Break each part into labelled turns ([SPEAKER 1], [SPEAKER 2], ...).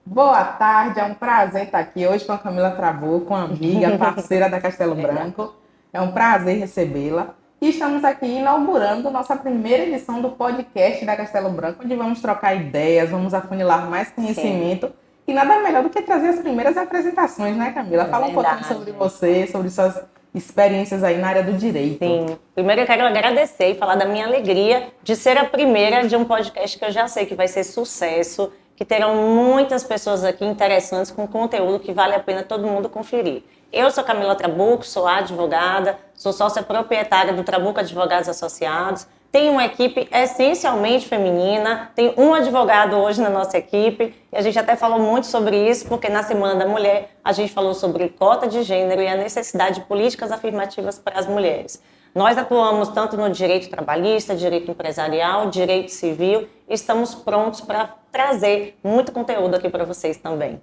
[SPEAKER 1] Boa tarde, é um prazer estar aqui hoje com a Camila Trabuco, uma amiga, parceira da Castelo Branco. É um prazer recebê-la. E estamos aqui inaugurando nossa primeira edição do podcast da Castelo Branco, onde vamos trocar ideias, vamos afunilar mais conhecimento. Sim. E nada melhor do que trazer as primeiras apresentações, né, Camila? Fala um pouquinho sobre você, sobre suas experiências aí na área do direito.
[SPEAKER 2] Sim. Primeiro eu quero agradecer e falar da minha alegria de ser a primeira de um podcast que eu já sei que vai ser sucesso, que terão muitas pessoas aqui interessantes com conteúdo que vale a pena todo mundo conferir. Eu sou Camila Trabuco, sou advogada, sou sócia proprietária do Trabuco Advogados Associados, tenho uma equipe essencialmente feminina, tem um advogado hoje na nossa equipe, e a gente até falou muito sobre isso, porque na Semana da Mulher a gente falou sobre cota de gênero e a necessidade de políticas afirmativas para as mulheres. Nós atuamos tanto no direito trabalhista, direito empresarial, direito civil, e estamos prontos para trazer muito conteúdo aqui para vocês também.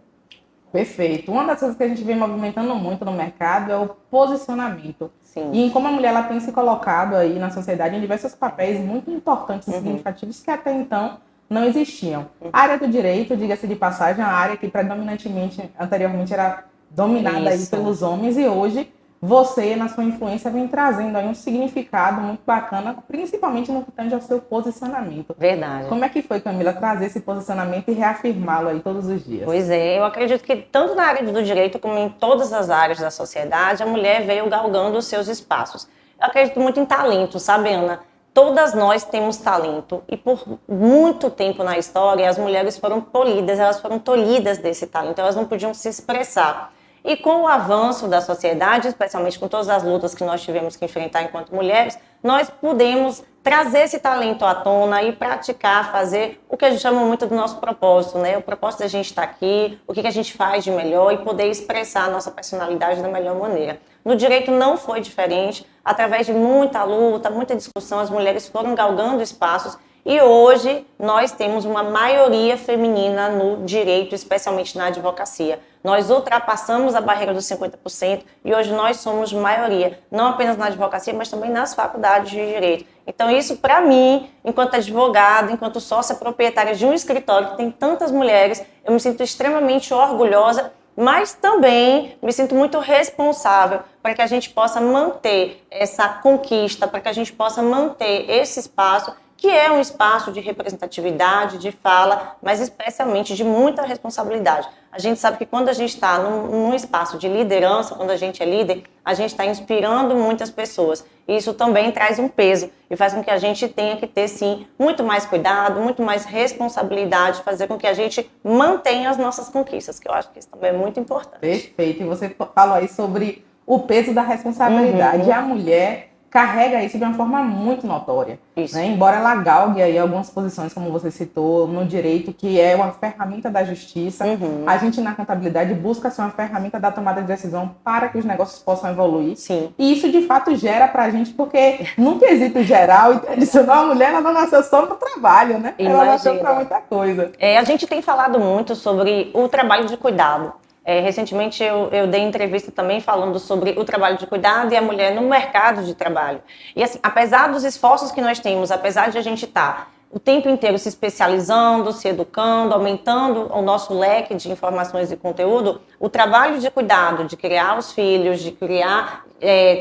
[SPEAKER 1] Perfeito. Uma das coisas que a gente vem movimentando muito no mercado é o posicionamento.
[SPEAKER 2] Sim.
[SPEAKER 1] E em como a mulher ela tem se colocado aí na sociedade em diversos papéis muito importantes e significativos que até então não existiam. A área do direito, diga-se de passagem, é uma área que predominantemente, anteriormente, era dominada aí pelos homens e hoje você, na sua influência, vem trazendo aí um significado muito bacana, principalmente no que tange ao seu posicionamento.
[SPEAKER 2] Verdade.
[SPEAKER 1] Como é que foi, Camila, trazer esse posicionamento e reafirmá-lo aí todos os dias?
[SPEAKER 2] Pois é, eu acredito que tanto na área do direito como em todas as áreas da sociedade, a mulher veio galgando os seus espaços. Eu acredito muito em talento, sabe, Ana? Todas nós temos talento e por muito tempo na história as mulheres foram polidas, elas foram tolhidas desse talento, elas não podiam se expressar. E com o avanço da sociedade, especialmente com todas as lutas que nós tivemos que enfrentar enquanto mulheres, nós pudemos trazer esse talento à tona e praticar, fazer o que a gente chama muito do nosso propósito, né? O propósito da gente estar aqui, o que a gente faz de melhor e poder expressar a nossa personalidade da melhor maneira. No direito não foi diferente, através de muita luta, muita discussão, as mulheres foram galgando espaços. E hoje nós temos uma maioria feminina no direito, especialmente na advocacia. Nós ultrapassamos a barreira dos 50% e hoje nós somos maioria, não apenas na advocacia, mas também nas faculdades de direito. Então isso, para mim, enquanto advogada, enquanto sócia proprietária de um escritório que tem tantas mulheres, eu me sinto extremamente orgulhosa, mas também me sinto muito responsável para que a gente possa manter essa conquista, para que a gente possa manter esse espaço, que é um espaço de representatividade, de fala, mas especialmente de muita responsabilidade. A gente sabe que quando a gente está num espaço de liderança, quando a gente é líder, a gente está inspirando muitas pessoas. E isso também traz um peso e faz com que a gente tenha que ter, sim, muito mais cuidado, muito mais responsabilidade, fazer com que a gente mantenha as nossas conquistas, que eu acho que isso também é muito importante.
[SPEAKER 1] Perfeito. E você falou aí sobre o peso da responsabilidade. E a mulher carrega isso de uma forma muito notória. Né? Embora ela galgue aí algumas posições, como você citou, no direito, que é uma ferramenta da justiça, a gente na contabilidade busca ser uma ferramenta da tomada de decisão para que os negócios possam evoluir.
[SPEAKER 2] Sim.
[SPEAKER 1] E isso de fato gera para a gente, porque no quesito geral e tradicional, a mulher ela não nasceu só para o trabalho, né?
[SPEAKER 2] Imagina.
[SPEAKER 1] Ela nasceu para muita coisa.
[SPEAKER 2] A gente tem falado muito sobre o trabalho de cuidado. Recentemente eu dei entrevista também falando sobre o trabalho de cuidado e a mulher no mercado de trabalho. E assim, apesar dos esforços que nós temos, apesar de a gente estar o tempo inteiro se especializando, se educando, aumentando o nosso leque de informações e conteúdo, o trabalho de cuidado, de criar os filhos, de criar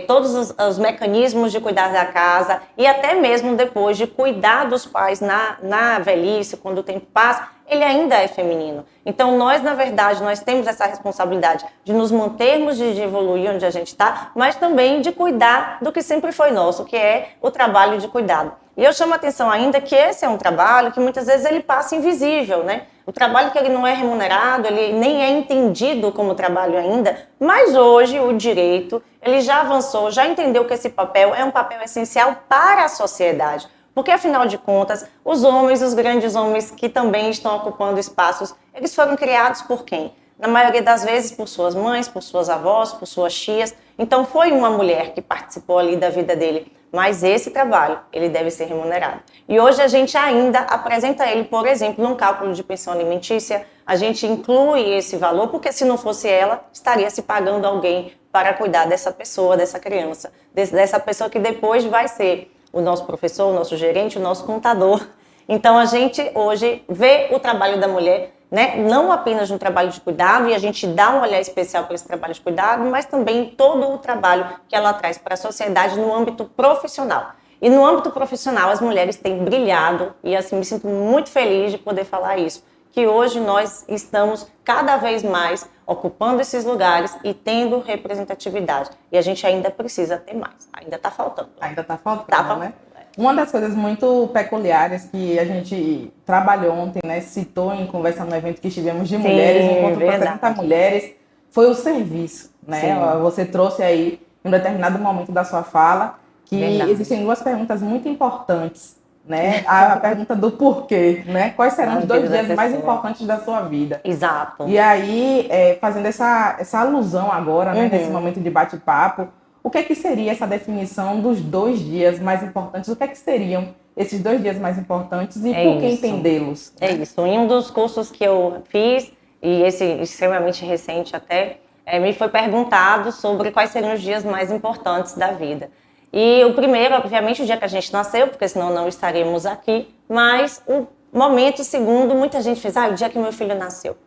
[SPEAKER 2] todos os mecanismos de cuidar da casa e até mesmo depois de cuidar dos pais na velhice, quando o tempo passa, ele ainda é feminino. Então, nós, na verdade, nós temos essa responsabilidade de nos mantermos, de evoluir onde a gente está, mas também de cuidar do que sempre foi nosso, que é o trabalho de cuidado. E eu chamo a atenção ainda que esse é um trabalho que muitas vezes ele passa invisível, né? O trabalho que ele não é remunerado, ele nem é entendido como trabalho ainda, mas hoje o direito, ele já avançou, já entendeu que esse papel é um papel essencial para a sociedade. Porque, afinal de contas, os homens, os grandes homens que também estão ocupando espaços, eles foram criados por quem? Na maioria das vezes por suas mães, por suas avós, por suas tias. Então, foi uma mulher que participou ali da vida dele. Mas esse trabalho, ele deve ser remunerado. E hoje a gente ainda apresenta ele, por exemplo, num cálculo de pensão alimentícia. A gente inclui esse valor, porque se não fosse ela, estaria se pagando alguém para cuidar dessa pessoa, dessa criança, dessa pessoa que depois vai ser o nosso professor, o nosso gerente, o nosso contador. Então, a gente hoje vê o trabalho da mulher né? Não apenas no trabalho de cuidado, e a gente dá um olhar especial para esse trabalho de cuidado, mas também todo o trabalho que ela traz para a sociedade no âmbito profissional. E no âmbito profissional, as mulheres têm brilhado, e assim, me sinto muito feliz de poder falar isso, que hoje nós estamos cada vez mais ocupando esses lugares e tendo representatividade. E a gente ainda precisa ter mais, ainda está faltando.
[SPEAKER 1] Ainda está faltando, né? Uma das coisas muito peculiares que a gente trabalhou ontem, né, citou em conversa no evento que estivemos de mulheres, um encontro para 70 mulheres, foi o serviço, né? Sim. Você trouxe aí, em um determinado momento da sua fala, que existem duas perguntas muito importantes, né? A pergunta do porquê, né? Quais serão os 2 dias mais importantes da sua vida?
[SPEAKER 2] Exato.
[SPEAKER 1] E aí, fazendo essa alusão agora, né, nesse momento de bate-papo, o que é que seria essa definição dos 2 dias mais importantes? O que é que seriam esses 2 dias mais importantes e por que entendê-los?
[SPEAKER 2] É isso. Em um dos cursos que eu fiz, e esse extremamente recente até, me foi perguntado sobre quais seriam os dias mais importantes da vida. E o primeiro, obviamente, o dia que a gente nasceu, porque senão não estaríamos aqui, mas o momento segundo, muita gente fez, o dia que meu filho nasceu,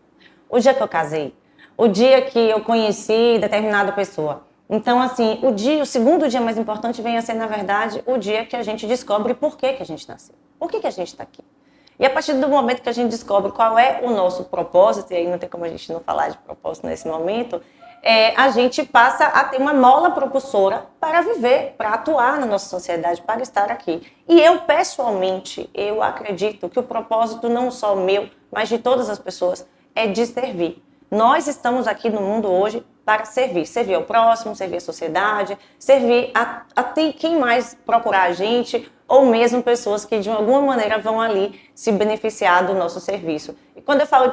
[SPEAKER 2] o dia que eu casei, o dia que eu conheci determinada pessoa. Então, assim, o segundo dia mais importante vem a ser, na verdade, o dia que a gente descobre por que a gente nasceu. Por que a gente está aqui? E a partir do momento que a gente descobre qual é o nosso propósito, e aí não tem como a gente não falar de propósito nesse momento, a gente passa a ter uma mola propulsora para viver, para atuar na nossa sociedade, para estar aqui. E eu, pessoalmente, eu acredito que o propósito não só meu, mas de todas as pessoas, é de servir. Nós estamos aqui no mundo hoje para servir. Servir ao próximo, servir à sociedade, servir a quem mais procurar a gente, ou mesmo pessoas que de alguma maneira vão ali se beneficiar do nosso serviço. E quando eu falo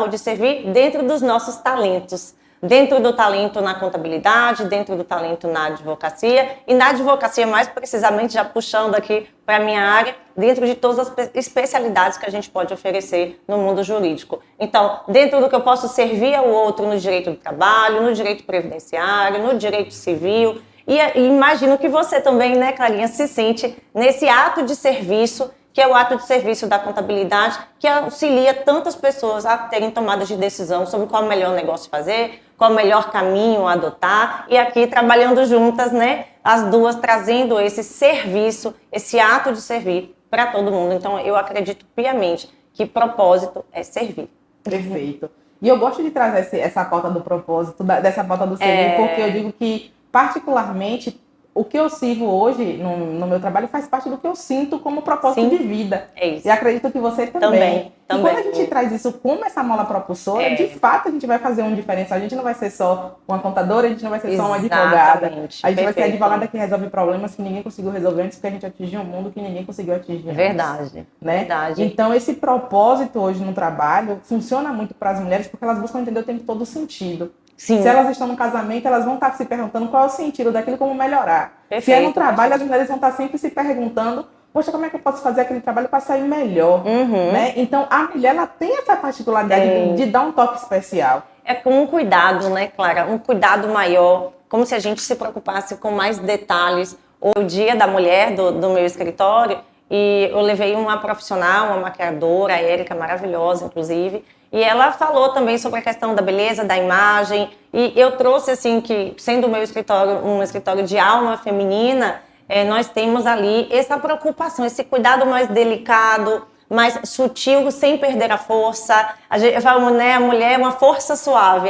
[SPEAKER 2] de servir dentro dos nossos talentos. Dentro do talento na contabilidade, dentro do talento na advocacia, e na advocacia mais precisamente, já puxando aqui para a minha área, dentro de todas as especialidades que a gente pode oferecer no mundo jurídico. Então, dentro do que eu posso servir ao outro no direito do trabalho, no direito previdenciário, no direito civil, e imagino que você também, né, Clarinha, se sente nesse ato de serviço, que é o ato de serviço da contabilidade, que auxilia tantas pessoas a terem tomadas de decisão sobre qual é o melhor negócio fazer, qual é o melhor caminho a adotar, e aqui trabalhando juntas, né, as duas trazendo esse serviço, esse ato de servir para todo mundo. Então, eu acredito piamente que propósito é servir.
[SPEAKER 1] Perfeito. E eu gosto de trazer essa pauta do propósito, dessa pauta do servir, porque eu digo que, particularmente, o que eu sirvo hoje no meu trabalho faz parte do que eu sinto como propósito de vida.
[SPEAKER 2] É isso.
[SPEAKER 1] E acredito que você também. E quando a gente traz isso como essa mola propulsora, de fato a gente vai fazer um diferencial. A gente não vai ser só uma contadora, a gente não vai ser só uma advogada. A gente vai ser a advogada que resolve problemas que ninguém conseguiu resolver antes, porque a gente atingiu um mundo que ninguém conseguiu atingir antes.
[SPEAKER 2] Verdade.
[SPEAKER 1] Né?
[SPEAKER 2] Verdade.
[SPEAKER 1] Então esse propósito hoje no trabalho funciona muito para as mulheres porque elas buscam entender o tempo todo o sentido. Sim. Se elas estão no casamento, elas vão estar se perguntando qual é o sentido daquilo, como melhorar. Perfeito, se é no trabalho, as mulheres vão estar sempre se perguntando, poxa, como é que eu posso fazer aquele trabalho para sair melhor? Né? Então, a mulher ela tem essa particularidade de dar um toque especial.
[SPEAKER 2] É com um cuidado, né, Clara? Um cuidado maior, como se a gente se preocupasse com mais detalhes. O dia da mulher do meu escritório, e eu levei uma profissional, uma maquiadora, a Érica, maravilhosa, inclusive, e ela falou também sobre a questão da beleza, da imagem, e eu trouxe, assim, que sendo o meu escritório um escritório de alma feminina, nós temos ali essa preocupação, esse cuidado mais delicado, mais sutil, sem perder a força. Eu falo, né, a mulher é uma força suave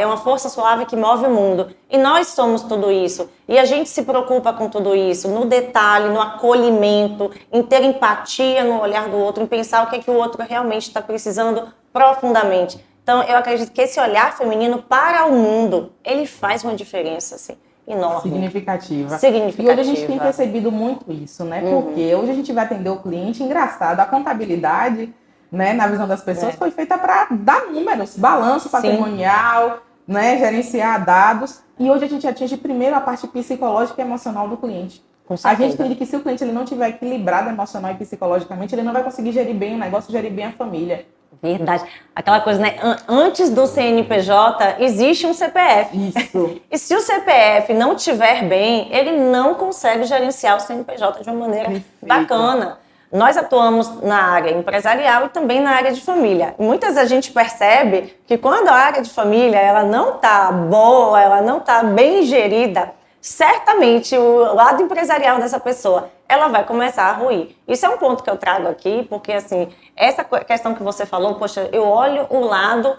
[SPEAKER 2] que move o mundo. E nós somos tudo isso. E a gente se preocupa com tudo isso, no detalhe, no acolhimento, em ter empatia no olhar do outro, em pensar o que é que o outro realmente está precisando profundamente. Então, eu acredito que esse olhar feminino para o mundo, ele faz uma diferença, assim, enorme.
[SPEAKER 1] Significativa.
[SPEAKER 2] Significativa.
[SPEAKER 1] E hoje a gente tem percebido muito isso, né? Porque hoje a gente vai atender o cliente, engraçado, a contabilidade, né, na visão das pessoas, foi feita para dar números, balanço patrimonial, né, gerenciar dados. E hoje a gente atinge primeiro a parte psicológica e emocional do cliente. A gente entende que se o cliente ele não tiver equilibrado emocional e psicologicamente, ele não vai conseguir gerir bem o negócio, gerir bem a família.
[SPEAKER 2] Verdade. Aquela coisa, né? Antes do CNPJ, existe um CPF.
[SPEAKER 1] Isso.
[SPEAKER 2] E se o CPF não estiver bem, ele não consegue gerenciar o CNPJ de uma maneira bacana. Nós atuamos na área empresarial e também na área de família. E muitas vezes a gente percebe que quando a área de família ela não está boa, ela não está bem gerida, certamente o lado empresarial dessa pessoa, ela vai começar a ruir. Isso é um ponto que eu trago aqui, porque assim, essa questão que você falou, poxa, eu olho o lado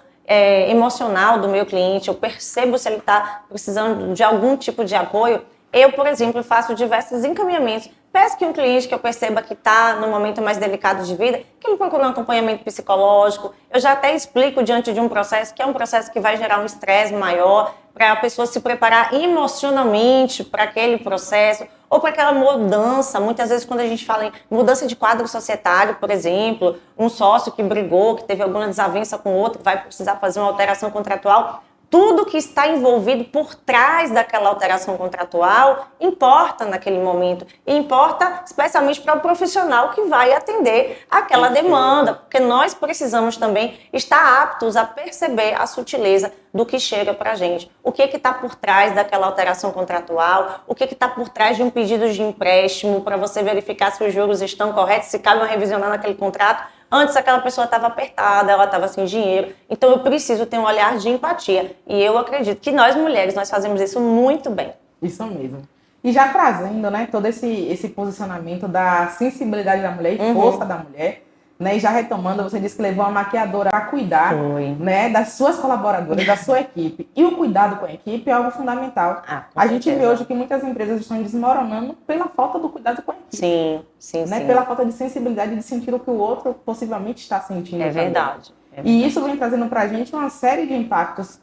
[SPEAKER 2] emocional do meu cliente, eu percebo se ele está precisando de algum tipo de apoio. Eu, por exemplo, faço diversos encaminhamentos. Peço que um cliente que eu perceba que está no momento mais delicado de vida, que ele procure um acompanhamento psicológico. Eu já até explico diante de um processo, que é um processo que vai gerar um estresse maior, para a pessoa se preparar emocionalmente para aquele processo, ou para aquela mudança. Muitas vezes, quando a gente fala em mudança de quadro societário, por exemplo, um sócio que brigou, que teve alguma desavença com o outro, vai precisar fazer uma alteração contratual, tudo que está envolvido por trás daquela alteração contratual importa naquele momento. E importa especialmente para o profissional que vai atender aquela demanda, porque nós precisamos também estar aptos a perceber a sutileza do que chega para a gente. O que está por trás daquela alteração contratual, o que está por trás de um pedido de empréstimo, para você verificar se os juros estão corretos, se cabe uma revisionar naquele contrato. Antes aquela pessoa estava apertada, ela estava sem dinheiro, então eu preciso ter um olhar de empatia. E eu acredito que nós mulheres, nós fazemos isso muito bem.
[SPEAKER 1] Isso mesmo. E já trazendo, né, todo esse posicionamento da sensibilidade da mulher e força da mulher, né, e já retomando, você disse que levou uma maquiadora a cuidar, né, das suas colaboradoras, da sua equipe. E o cuidado com a equipe é algo fundamental. A gente vê hoje que muitas empresas estão desmoronando pela falta do cuidado com a equipe.
[SPEAKER 2] Sim.
[SPEAKER 1] Pela falta de sensibilidade de sentir o que o outro possivelmente está sentindo.
[SPEAKER 2] É verdade.
[SPEAKER 1] E isso vem trazendo para a gente uma série de impactos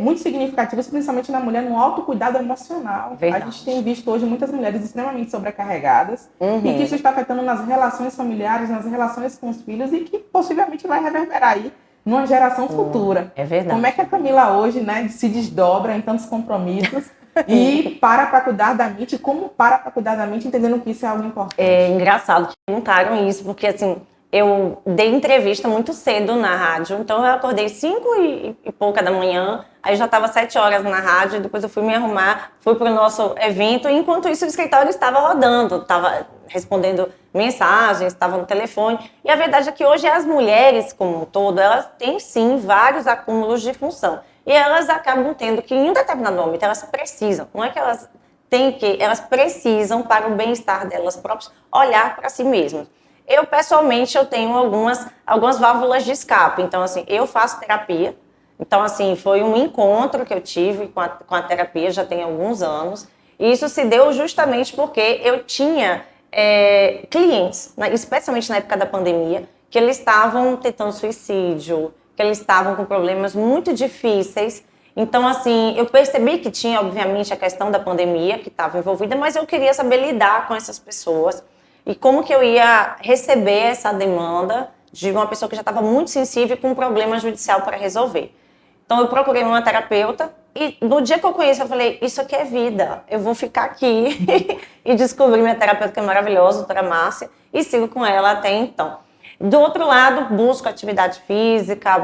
[SPEAKER 1] muito significativos, principalmente na mulher, no autocuidado emocional.
[SPEAKER 2] Verdade.
[SPEAKER 1] A gente tem visto hoje muitas mulheres extremamente sobrecarregadas e que isso está afetando nas relações familiares, nas relações com os filhos e que possivelmente vai reverberar aí numa geração futura.
[SPEAKER 2] É verdade.
[SPEAKER 1] Como é que a Camila hoje, né, se desdobra em tantos compromissos e para cuidar da mente, como para cuidar da mente, entendendo que isso é algo importante?
[SPEAKER 2] É engraçado que perguntaram isso, porque assim, eu dei entrevista muito cedo na rádio, então eu acordei 5 e pouca da manhã, aí já estava 7 horas na rádio, depois eu fui me arrumar, fui para o nosso evento, e enquanto isso o escritório estava rodando, estava respondendo mensagens, estava no telefone, e a verdade é que hoje as mulheres como um todo, elas têm sim vários acúmulos de função, e elas acabam tendo que em um determinado momento elas precisam, não é que elas têm que, elas precisam para o bem-estar delas próprias olhar para si mesmas. Eu, pessoalmente, eu tenho algumas válvulas de escape. Então, assim, eu faço terapia. Então, assim, foi um encontro que eu tive com a terapia, já tem alguns anos. E isso se deu justamente porque eu tinha clientes, especialmente na época da pandemia, que eles estavam tentando suicídio, que eles estavam com problemas muito difíceis. Então, assim, eu percebi que tinha, obviamente, a questão da pandemia que estava envolvida, mas eu queria saber lidar com essas pessoas. E como que eu ia receber essa demanda de uma pessoa que já estava muito sensível com um problema judicial para resolver. Então, eu procurei uma terapeuta e no dia que eu conheci, eu falei, isso aqui é vida, eu vou ficar aqui e descobri minha terapeuta que é maravilhosa, a doutora Márcia, e sigo com ela até então. Do outro lado, busco atividade física,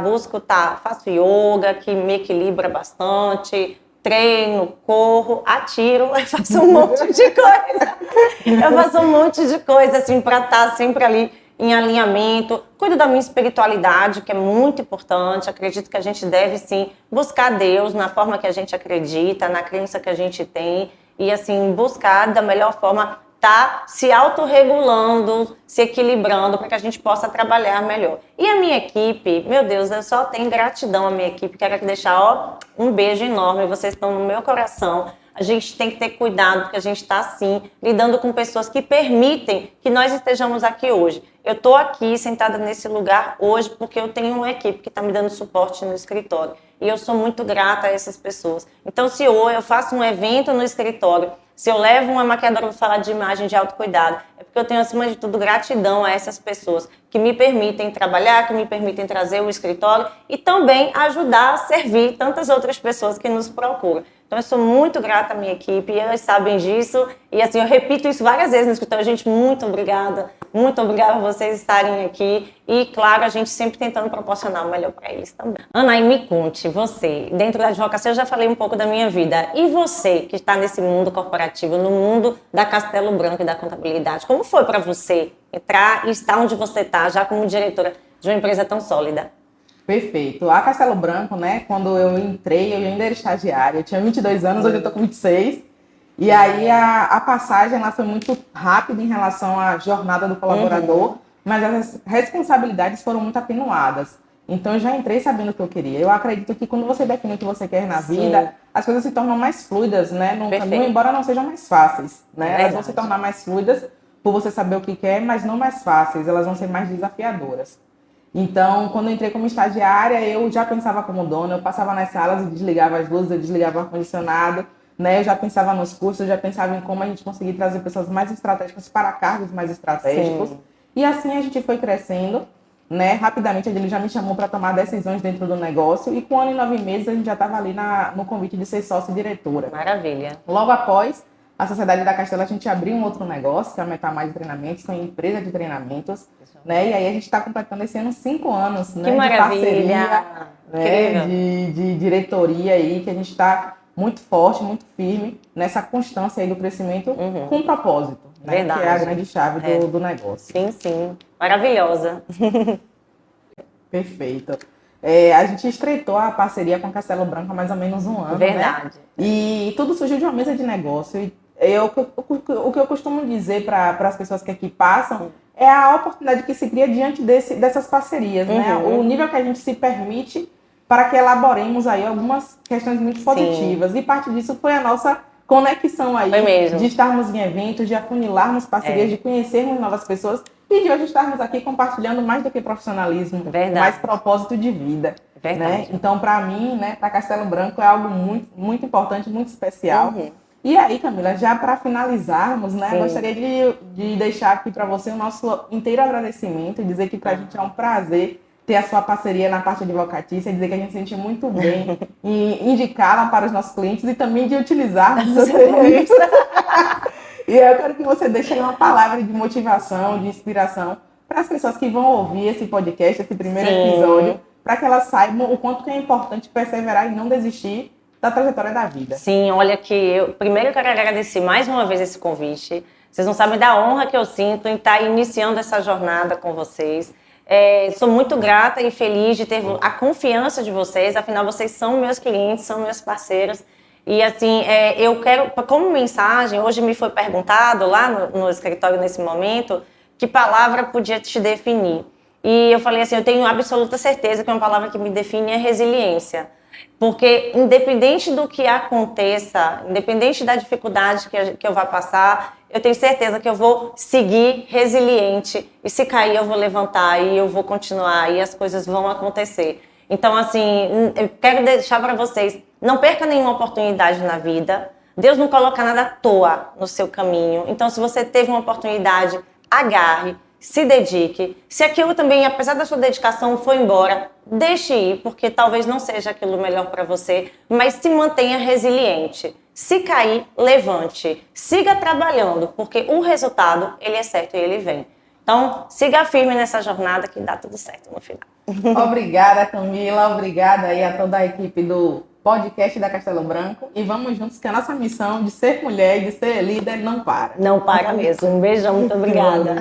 [SPEAKER 2] faço yoga, que me equilibra bastante, treino, corro, atiro, eu faço um monte de coisa. Eu faço um monte de coisa, assim, para estar sempre ali em alinhamento. Cuido da minha espiritualidade, que é muito importante. Acredito que a gente deve, sim, buscar Deus na forma que a gente acredita, na crença que a gente tem. E, assim, buscar da melhor forma tá se autorregulando, se equilibrando para que a gente possa trabalhar melhor. E a minha equipe, meu Deus, eu só tenho gratidão à minha equipe, quero deixar um beijo enorme, vocês estão no meu coração. A gente tem que ter cuidado, porque a gente está, sim, lidando com pessoas que permitem que nós estejamos aqui hoje. Eu estou aqui sentada nesse lugar hoje porque eu tenho uma equipe que está me dando suporte no escritório. E eu sou muito grata a essas pessoas. Então, se eu faço um evento no escritório, se eu levo uma maquiadora para falar de imagem de autocuidado, é porque eu tenho, acima de tudo, gratidão a essas pessoas que me permitem trabalhar, que me permitem trazer o escritório e também ajudar a servir tantas outras pessoas que nos procuram. Então, eu sou muito grata à minha equipe, e elas sabem disso. E, assim, eu repito isso várias vezes no escritório. Gente, muito obrigada Muito obrigada por vocês estarem aqui. E, claro, a gente sempre tentando proporcionar o melhor para eles também. Ana, e me conte, você, dentro da advocacia, eu já falei um pouco da minha vida. E você, que está nesse mundo corporativo, no mundo da Castelo Branco e da contabilidade, como foi para você entrar e estar onde você está, já como diretora de uma empresa tão sólida?
[SPEAKER 1] Perfeito. A Castelo Branco, né, quando eu entrei, eu ainda era estagiária. Eu tinha 22 anos, hoje eu tô com 26. E aí a passagem ela foi muito rápida em relação à jornada do colaborador, mas as responsabilidades foram muito atenuadas. Então eu já entrei sabendo o que eu queria. Eu acredito que quando você define o que você quer na vida, as coisas se tornam mais fluidas, né, no caminho, embora não sejam mais fáceis, né? Elas vão se tornar mais fluidas por você saber o que quer, mas não mais fáceis, elas vão ser mais desafiadoras. Então, quando eu entrei como estagiária, eu já pensava como dona, eu passava nas salas e desligava as luzes, eu desligava o ar-condicionado, né? Eu já pensava nos cursos, eu já pensava em como a gente conseguir trazer pessoas mais estratégicas para cargos mais estratégicos. E assim a gente foi crescendo, né? Rapidamente ele já me chamou para tomar decisões dentro do negócio e com 1 ano e 9 meses a gente já estava ali no convite de ser sócio-diretora.
[SPEAKER 2] Maravilha.
[SPEAKER 1] Logo após a Sociedade da Castelo, a gente abriu um outro negócio, que é a Metamais de Treinamentos, que é uma empresa de treinamentos, né? E aí a gente está completando esse ano 5 anos, né?
[SPEAKER 2] Que maravilha!
[SPEAKER 1] De parceria, né? De diretoria aí, que a gente está muito forte, muito firme nessa constância aí do crescimento com propósito, né?
[SPEAKER 2] Verdade.
[SPEAKER 1] Que é a grande chave do negócio.
[SPEAKER 2] Sim, sim. Maravilhosa.
[SPEAKER 1] Perfeito. A gente estreitou a parceria com a Castelo Branco há mais ou menos um ano,
[SPEAKER 2] Verdade.
[SPEAKER 1] né? E tudo surgiu de uma mesa de negócio. O que eu costumo dizer para as pessoas que aqui passam é a oportunidade que se cria diante dessas parcerias, né? O nível que a gente se permite para que elaboremos aí algumas questões muito positivas. E parte disso foi a nossa conexão aí, de estarmos em eventos, de afunilarmos parcerias, de conhecermos novas pessoas e de hoje estarmos aqui compartilhando mais do que profissionalismo, mais propósito de vida. Né? Então, para mim, né, para Castelo Branco é algo muito, muito importante, muito especial. E aí, Camila, já para finalizarmos, né, gostaria de deixar aqui para você o nosso inteiro agradecimento, dizer que para a gente é um prazer ter a sua parceria na parte advocatícia, dizer que a gente se sente muito bem em indicá-la para os nossos clientes e também de utilizarmos os seus serviços. E eu quero que você deixe aí uma palavra de motivação, de inspiração para as pessoas que vão ouvir esse podcast, esse primeiro episódio, para que elas saibam o quanto que é importante perseverar e não desistir da trajetória da vida.
[SPEAKER 2] Sim, olha que eu primeiro quero agradecer mais uma vez esse convite. Vocês não sabem da honra que eu sinto em estar iniciando essa jornada com vocês. Sou muito grata e feliz de ter a confiança de vocês, afinal vocês são meus clientes, são meus parceiros. E assim, eu quero, como mensagem, hoje me foi perguntado lá no escritório nesse momento, que palavra podia te definir. E eu falei assim, eu tenho absoluta certeza que uma palavra que me define é resiliência. Porque independente do que aconteça, independente da dificuldade que eu vá passar, eu tenho certeza que eu vou seguir resiliente. E se cair, eu vou levantar e eu vou continuar e as coisas vão acontecer. Então, assim, eu quero deixar para vocês, não perca nenhuma oportunidade na vida. Deus não coloca nada à toa no seu caminho. Então, se você teve uma oportunidade, agarre, se dedique. Se aquilo também, apesar da sua dedicação, foi embora, deixe ir, porque talvez não seja aquilo melhor para você, mas se mantenha resiliente. Se cair, levante. Siga trabalhando, porque o resultado, ele é certo e ele vem. Então, siga firme nessa jornada que dá tudo certo no final.
[SPEAKER 1] Obrigada, Camila. Obrigada aí a toda a equipe do podcast da Castelo Branco. E vamos juntos, que a nossa missão de ser mulher e de ser líder não para.
[SPEAKER 2] Não para mesmo. Um beijão, muito obrigada.